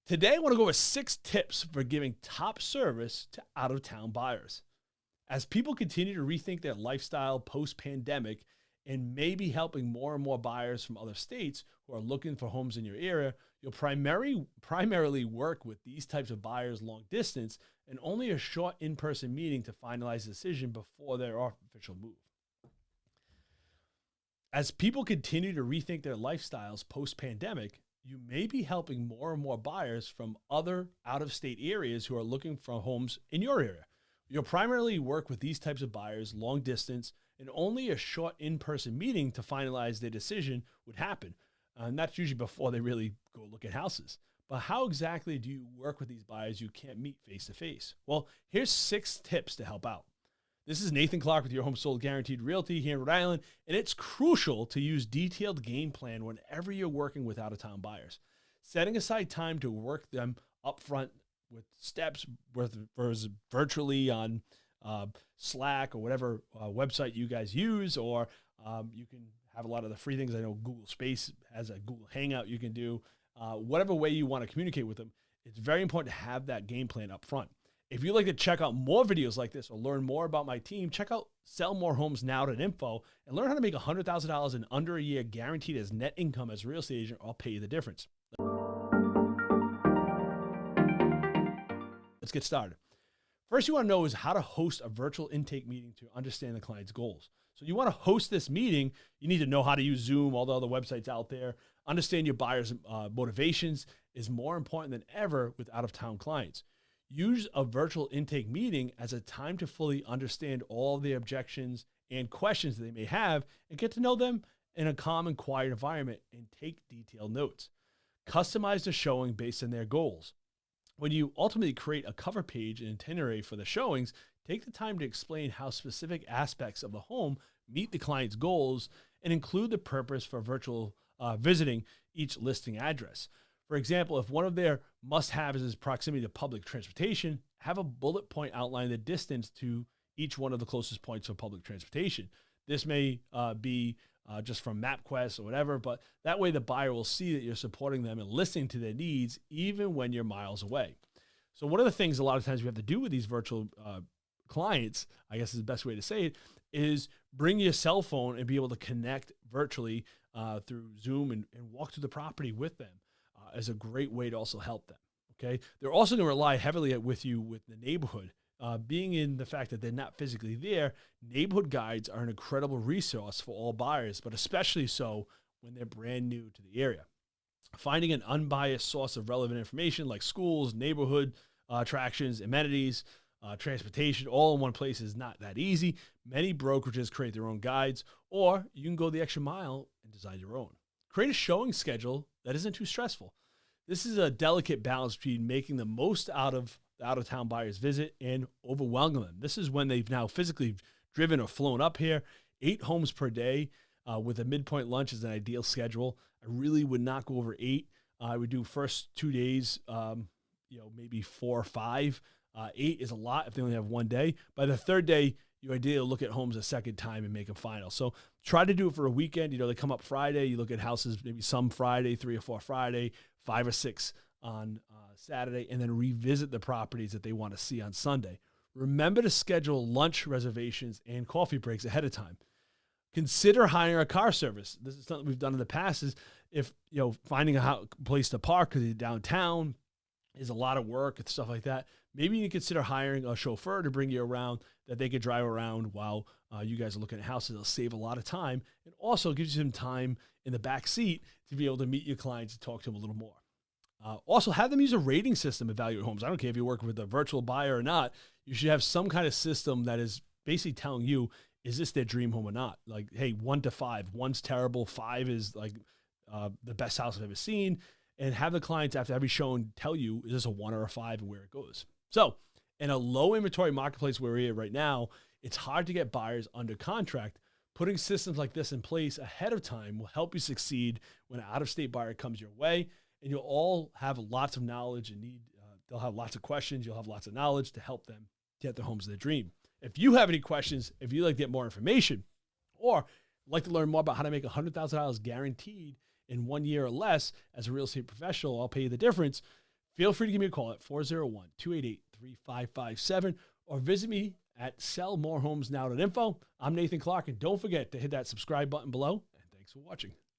Today, I want to go over 6 tips for giving top service to out-of-town buyers. As people continue to rethink their lifestyle post-pandemic and maybe helping more and more buyers from other states who are looking for homes in your area, you'll primarily work with these types of buyers long distance and only a short in-person meeting to finalize a decision before their official move. As people continue to rethink their lifestyles post-pandemic, you may be helping more and more buyers from other out-of-state areas who are looking for homes in your area. You'll primarily work with these types of buyers long distance, and only a short in-person meeting to finalize their decision would happen. And that's usually before they really go look at houses. But how exactly do you work with these buyers you can't meet face-to-face? Well, here's 6 tips to help out. This is Nathan Clark with Your Home Sold Guaranteed Realty here in Rhode Island, and it's crucial to use detailed game plan whenever you're working with out-of-town buyers. Setting aside time to work them upfront with steps versus virtually on Slack or whatever website you guys use, or you can have a lot of the free things. I know Google Space has a Google Hangout you can do. Whatever way you want to communicate with them, it's very important to have that game plan up front. If you'd like to check out more videos like this or learn more about my team, check out sellmorehomesnow.info and learn how to make $100,000 in under a year guaranteed as net income as a real estate agent. I'll pay you the difference. Let's get started. First, you want to know is how to host a virtual intake meeting to understand the client's goals. So you want to host this meeting, you need to know how to use Zoom, all the other websites out there. Understand your buyer's motivations is more important than ever with out-of-town clients. Use a virtual intake meeting as a time to fully understand all the objections and questions that they may have and get to know them in a calm and quiet environment and take detailed notes. Customize the showing based on their goals. When you ultimately create a cover page and itinerary for the showings, take the time to explain how specific aspects of the home meet the client's goals and include the purpose for virtual visiting each listing address. For example, if one of their must-haves is proximity to public transportation, have a bullet point outline the distance to each one of the closest points for public transportation. This may be just from MapQuest or whatever, but that way the buyer will see that you're supporting them and listening to their needs even when you're miles away. So one of the things a lot of times we have to do with these virtual clients, I guess is the best way to say it, is bring your cell phone and be able to connect virtually through Zoom and walk through the property with them. Is a great way to also help them, okay? They're also going to rely heavily with you with the neighborhood. Being in the fact that they're not physically there, neighborhood guides are an incredible resource for all buyers, but especially so when they're brand new to the area. Finding an unbiased source of relevant information like schools, neighborhood attractions, amenities, transportation, all in one place is not that easy. Many brokerages create their own guides, or you can go the extra mile and design your own. Create a showing schedule that isn't too stressful. This is a delicate balance between making the most out of the out-of-town buyer's visit and overwhelming them. This is when they've now physically driven or flown up here. 8 homes per day with a midpoint lunch is an ideal schedule. I really would not go over 8. I would do first 2 days, maybe 4 or 5. 8 is a lot if they only have one day. By the third day, you ideally look at homes a second time and make them final. So try to do it for a weekend. They come up Friday. You look at houses, maybe some Friday, 3 or 4 Friday, 5 or 6 on Saturday, and then revisit the properties that they want to see on Sunday. Remember to schedule lunch reservations and coffee breaks ahead of time. Consider hiring a car service. This is something we've done in the past is if, finding a place to park because you're downtown is a lot of work and stuff like that. Maybe you consider hiring a chauffeur to bring you around that they could drive around while you guys are looking at houses. It'll save a lot of time and also gives you some time in the back seat to be able to meet your clients and talk to them a little more. Also, have them use a rating system to evaluate homes. I don't care if you're working with a virtual buyer or not. You should have some kind of system that is basically telling you, is this their dream home or not? Like, hey, 1 to 5. 1's terrible. 5 is like the best house I've ever seen. And have the clients after every showing tell you, is this a 1 or a 5 and where it goes? So in a low inventory marketplace where we're at right now, it's hard to get buyers under contract. Putting systems like this in place ahead of time will help you succeed when an out-of-state buyer comes your way. And you'll all have lots of knowledge and they'll have lots of questions. You'll have lots of knowledge to help them get their homes of their dream. If you have any questions, if you'd like to get more information or like to learn more about how to make $100,000 guaranteed in 1 year or less as a real estate professional, I'll pay you the difference. feel free to give me a call at 401-288-3557 or visit me at sellmorehomesnow.info. I'm Nathan Clark, and don't forget to hit that subscribe button below, and thanks for watching.